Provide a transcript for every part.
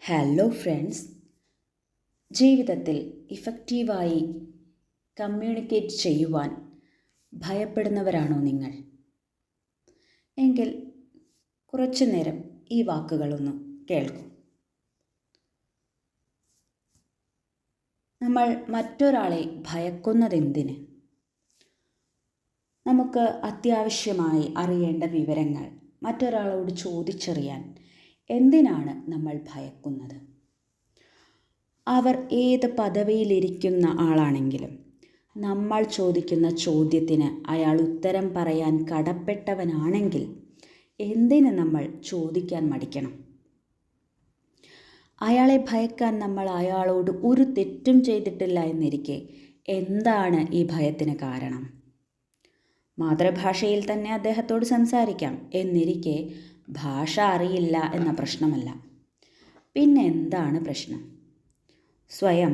Hello friends, ജീവിതത്തിൽ ഇഫക്റ്റീവായി communicate ചെയ്യുവാൻ ഭയപ്പെടുന്നവരാണോ നിങ്ങൾ? എങ്കിൽ കുറച്ചു നേരം ഈ വാക്കുകളൊന്ന് കേൾക്കൂ. നമ്മൾ മറ്റൊരാളെ ഭയക്കുന്നതെന്തിന്? നമുക്ക് അത്യാവശ്യമായി അറിയേണ്ട വിവരങ്ങൾ മറ്റൊരാളോട് ചോദിച്ചറിയാൻ എന്തിനാണ് നമ്മൾ ഭയക്കുന്നത്? അവർ ഏത് പദവിയിലിരിക്കുന്ന ആളാണെങ്കിലും നമ്മൾ ചോദിക്കുന്ന ചോദ്യത്തിന് അയാൾ ഉത്തരം പറയാൻ കടപ്പെട്ടവനാണെങ്കിൽ എന്തിന് നമ്മൾ ചോദിക്കാൻ മടിക്കണം? അയാളെ ഭയക്കാൻ നമ്മൾ അയാളോട് ഒരു തെറ്റും ചെയ്തിട്ടില്ല എന്നിരിക്കെ എന്താണ് ഈ ഭയത്തിന് കാരണം? മാതൃഭാഷയിൽ തന്നെ അദ്ദേഹത്തോട് സംസാരിക്കാം എന്നിരിക്കെ ഭാഷ അറിയില്ല എന്ന പ്രശ്നമല്ല. പിന്നെ എന്താണ് പ്രശ്നം? സ്വയം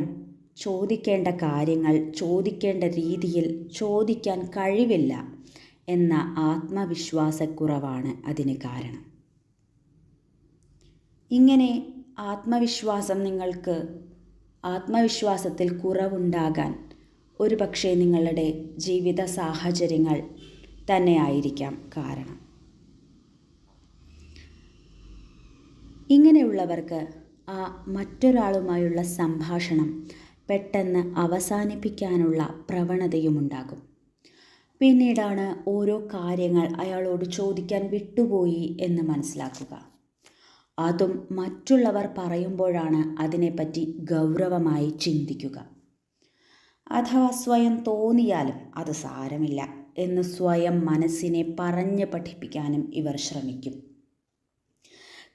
ചോദിക്കേണ്ട കാര്യങ്ങൾ ചോദിക്കേണ്ട രീതിയിൽ ചോദിക്കാൻ കഴിവില്ല എന്ന ആത്മവിശ്വാസക്കുറവാണ് അതിന് കാരണം. ഇങ്ങനെ ആത്മവിശ്വാസത്തിൽ കുറവുണ്ടാകാൻ ഒരുപക്ഷെ നിങ്ങളുടെ ജീവിത സാഹചര്യങ്ങൾ തന്നെ ആയിരിക്കാം കാരണം. ഇങ്ങനെയുള്ളവർക്ക് ആ മറ്റൊരാളുമായുള്ള സംഭാഷണം പെട്ടെന്ന് അവസാനിപ്പിക്കാനുള്ള പ്രവണതയുമുണ്ടാകും. പിന്നീടാണ് ഓരോ കാര്യങ്ങൾ അയാളോട് ചോദിക്കാൻ വിട്ടുപോയി എന്ന് മനസ്സിലാക്കുക. അതും മറ്റുള്ളവർ പറയുമ്പോഴാണ് അതിനെപ്പറ്റി ഗൗരവമായി ചിന്തിക്കുക. അഥവാ സ്വയം തോന്നിയാലും അത് സാരമില്ല എന്ന് സ്വയം മനസ്സിനെ പറഞ്ഞ് പഠിപ്പിക്കാനും ഇവർ ശ്രമിക്കും.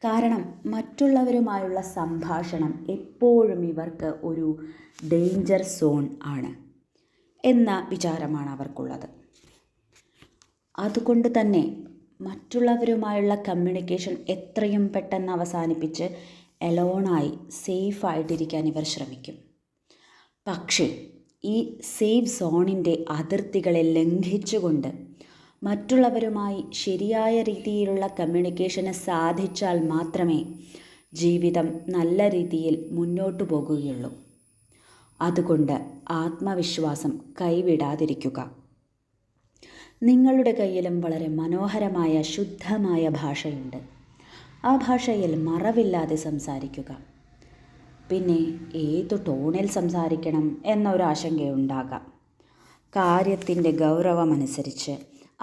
കാരണം മറ്റുള്ളവരുമായുള്ള സംഭാഷണം എപ്പോഴും ഇവർക്ക് ഒരു ഡേഞ്ചർ സോൺ ആണ് എന്ന വിചാരമാണ് അവർക്കുള്ളത്. അതുകൊണ്ട് തന്നെ മറ്റുള്ളവരുമായുള്ള കമ്മ്യൂണിക്കേഷൻ എത്രയും പെട്ടെന്ന് അവസാനിപ്പിച്ച് എലോണായി സേഫായിട്ടിരിക്കാൻ ഇവർ ശ്രമിക്കും. പക്ഷേ ഈ സേഫ് സോണിൻ്റെ അതിർത്തികളെ ലംഘിച്ചുകൊണ്ട് മറ്റുള്ളവരുമായി ശരിയായ രീതിയിലുള്ള കമ്മ്യൂണിക്കേഷന് സാധിച്ചാൽ മാത്രമേ ജീവിതം നല്ല രീതിയിൽ മുന്നോട്ടു പോകുകയുള്ളൂ. അതുകൊണ്ട് ആത്മവിശ്വാസം കൈവിടാതിരിക്കുക. നിങ്ങളുടെ കയ്യിലും വളരെ മനോഹരമായ ശുദ്ധമായ ഭാഷയുണ്ട്. ആ ഭാഷയിൽ മറവില്ലാതെ സംസാരിക്കുക. പിന്നെ ഏതു ടോണിൽ സംസാരിക്കണം എന്നൊരാശങ്കയുണ്ടാകാം. കാര്യത്തിൻ്റെ ഗൗരവമനുസരിച്ച്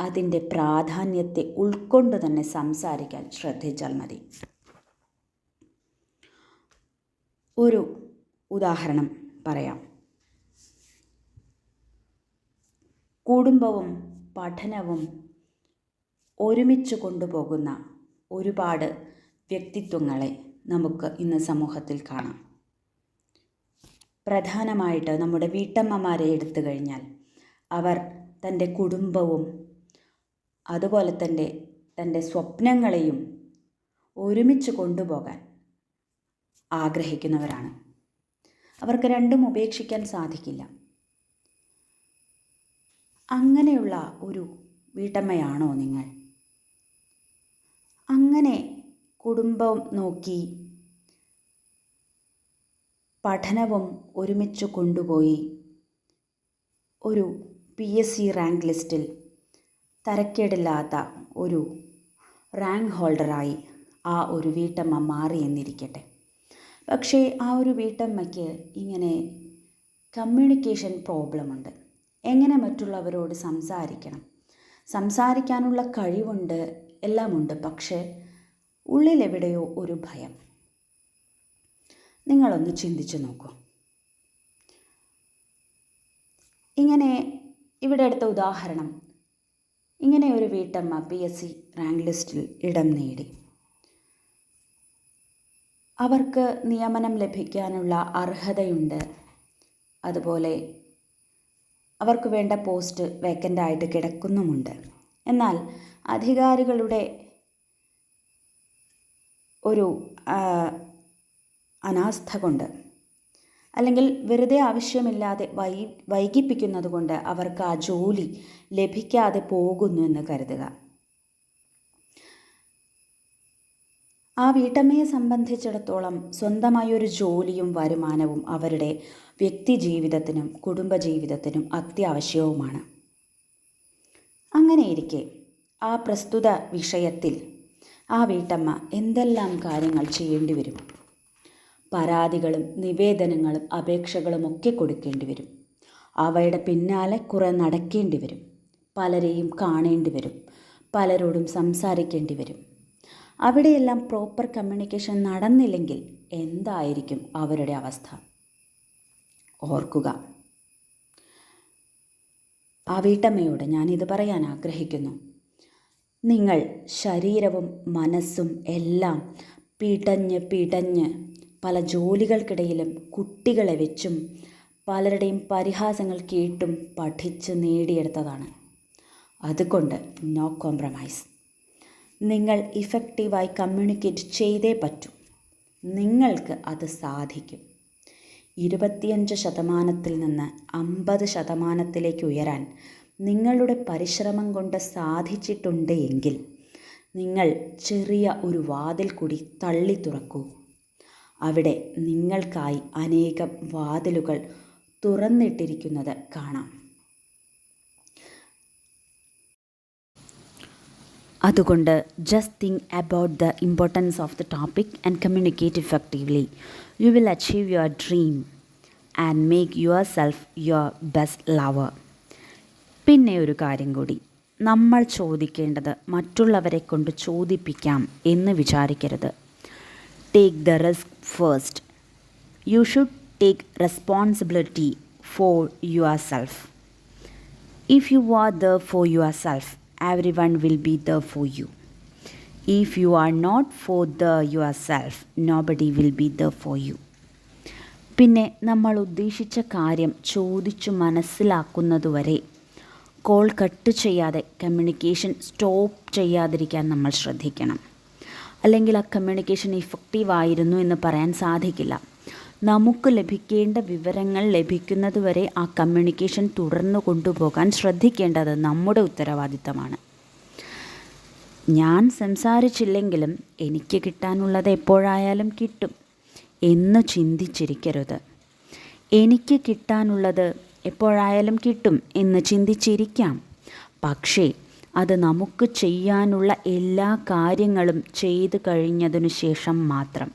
അതിൻ്റെ പ്രാധാന്യത്തെ ഉൾക്കൊണ്ട് തന്നെ സംസാരിക്കാൻ ശ്രദ്ധിച്ചാൽ മതി. ഒരു ഉദാഹരണം പറയാം. കുടുംബവും പഠനവും ഒരുമിച്ച് കൊണ്ടുപോകുന്ന ഒരുപാട് വ്യക്തിത്വങ്ങളെ നമുക്ക് ഇന്ന് സമൂഹത്തിൽ കാണാം. പ്രധാനമായിട്ട് നമ്മുടെ വീട്ടമ്മമാരെ എടുത്തു കഴിഞ്ഞാൽ അവർ തൻ്റെ കുടുംബവും അതുപോലെ തന്നെ തൻ്റെ സ്വപ്നങ്ങളെയും ഒരുമിച്ച് കൊണ്ടുപോകാൻ ആഗ്രഹിക്കുന്നവരാണ്. അവർക്ക് രണ്ടും ഉപേക്ഷിക്കാൻ സാധിക്കില്ല. അങ്ങനെയുള്ള ഒരു വീട്ടമ്മയാണോ നിങ്ങൾ? അങ്ങനെ കുടുംബം നോക്കി പഠനവും ഒരുമിച്ച് കൊണ്ടുപോയി ഒരു PSC റാങ്ക് ലിസ്റ്റിൽ തരക്കേടില്ലാത്ത ഒരു റാങ്ക് ഹോൾഡറായി ആ ഒരു വീട്ടമ്മ മാറി എന്നിരിക്കട്ടെ. പക്ഷേ ആ ഒരു വീട്ടമ്മയ്ക്ക് ഇങ്ങനെ കമ്മ്യൂണിക്കേഷൻ പ്രോബ്ലമുണ്ട്. എങ്ങനെ മറ്റുള്ളവരോട് സംസാരിക്കാനുള്ള കഴിവുണ്ട്, എല്ലാമുണ്ട്. പക്ഷേ ഉള്ളിലെവിടെയോ ഒരു ഭയം. നിങ്ങളൊന്ന് ചിന്തിച്ചു നോക്കൂ. ഇങ്ങനെ ഇവിടെ എടുത്ത ഉദാഹരണം, ഇങ്ങനെ ഒരു വീട്ടമ്മ PSC റാങ്ക് ലിസ്റ്റിൽ ഇടം നേടി. അവർക്ക് നിയമനം ലഭിക്കാനുള്ള അർഹതയുണ്ട്. അതുപോലെ അവർക്ക് വേണ്ട പോസ്റ്റ് വേക്കൻ്റായിട്ട് കിടക്കുന്നുമുണ്ട്. എന്നാൽ അധികാരികളുടെ ഒരു അനാസ്ഥ കൊണ്ട് അല്ലെങ്കിൽ വെറുതെ ആവശ്യമില്ലാതെ വൈകിപ്പിക്കുന്നത് കൊണ്ട് അവർക്ക് ആ ജോലി ലഭിക്കാതെ പോകുന്നു എന്ന് കരുതുക. ആ വീട്ടമ്മയെ സംബന്ധിച്ചിടത്തോളം സ്വന്തമായൊരു ജോലിയും വരുമാനവും അവരുടെ വ്യക്തി ജീവിതത്തിനും കുടുംബജീവിതത്തിനും അത്യാവശ്യവുമാണ്. അങ്ങനെയിരിക്കെ ആ പ്രസ്തുത വിഷയത്തിൽ ആ വീട്ടമ്മ എന്തെല്ലാം കാര്യങ്ങൾ ചെയ്യേണ്ടി വരും? പരാതികളും നിവേദനങ്ങളും അപേക്ഷകളും ഒക്കെ കൊടുക്കേണ്ടി വരും. അവയുടെ പിന്നാലെ കുറെ നടക്കേണ്ടി വരും. പലരെയും കാണേണ്ടി വരും. പലരോടും സംസാരിക്കേണ്ടി വരും. അവിടെയെല്ലാം പ്രോപ്പർ കമ്മ്യൂണിക്കേഷൻ നടന്നില്ലെങ്കിൽ എന്തായിരിക്കും അവരുടെ അവസ്ഥ? ഓർക്കുക, ആ വീട്ടമ്മയോട് ഞാനിത് പറയാൻ ആഗ്രഹിക്കുന്നു. നിങ്ങൾ ശരീരവും മനസ്സും എല്ലാം പിടഞ്ഞ് പല ജോലികൾക്കിടയിലും കുട്ടികളെ വെച്ചും പലരുടെയും പരിഹാസങ്ങൾ കേട്ടും പഠിച്ച് നേടിയെടുത്തതാണ്. അതുകൊണ്ട് നോ കോംപ്രമൈസ്. നിങ്ങൾ ഇഫക്റ്റീവായി കമ്മ്യൂണിക്കേറ്റ് ചെയ്തേ പറ്റൂ. നിങ്ങൾക്ക് അത് സാധിക്കും. 25% നിന്ന് 50% ഉയരാൻ നിങ്ങളുടെ പരിശ്രമം കൊണ്ട് സാധിച്ചിട്ടുണ്ട് എങ്കിൽ നിങ്ങൾ ചെറിയ ഒരു വാതിൽ കൂടി തള്ളി തുറക്കൂ. അവിടെ നിങ്ങൾക്കായി അനേകം വാതിലുകൾ തുറന്നിട്ടിരിക്കുന്നത് കാണാം. അതുകൊണ്ട് just think about the importance of the topic and communicate effectively. You will achieve your dream and make yourself your best lover. പിന്നെ ഒരു കാര്യം കൂടി, നമ്മൾ ചോദിക്കേണ്ടത് മറ്റുള്ളവരെ കൊണ്ട് ചോദിപ്പിക്കാം എന്ന് വിചാരിക്കരുത്. Take the risk first. You should take responsibility for your self. If you are there for yourself, everyone will be there for you. If you are not for yourself, nobody will be there for you. പിന്നെ നമ്മൾ ഉദ്ദേശിച്ച കാര്യം ചോദിച്ചു മനസ്സിലാക്കുന്നതുവരെ call cut ചെയ്യാതെ communication stop ചെയ്യാതിരിക്കാൻ നമ്മൾ ശ്രദ്ധിക്കണം. അല്ലെങ്കിൽ ആ കമ്മ്യൂണിക്കേഷൻ ഇഫക്റ്റീവായിരുന്നു എന്ന് പറയാൻ സാധിക്കില്ല. നമുക്ക് ലഭിക്കേണ്ട വിവരങ്ങൾ ലഭിക്കുന്നതുവരെ ആ കമ്മ്യൂണിക്കേഷൻ തുടർന്നു കൊണ്ടുപോകാൻ ശ്രദ്ധിക്കേണ്ടത് നമ്മുടെ ഉത്തരവാദിത്തമാണ്. ഞാൻ സംസാരിച്ചില്ലെങ്കിലും എനിക്ക് കിട്ടാനുള്ളത് എപ്പോഴായാലും കിട്ടും എന്ന് ചിന്തിച്ചിരിക്കരുത്. എനിക്ക് കിട്ടാനുള്ളത് എപ്പോഴായാലും കിട്ടും എന്ന് ചിന്തിച്ചിരിക്കാം. പക്ഷേ അത് നമുക്ക് ചെയ്യാനുള്ള എല്ലാ കാര്യങ്ങളും ചെയ്തു കഴിഞ്ഞതിനു ശേഷം മാത്രം.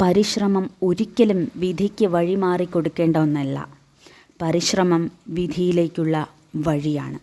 പരിശ്രമം ഒരിക്കലും വിധിക്ക് വഴിമാറി കൊടുക്കേണ്ട ഒന്നല്ല. പരിശ്രമം വിധിയിലേക്കുള്ള വഴിയാണ്.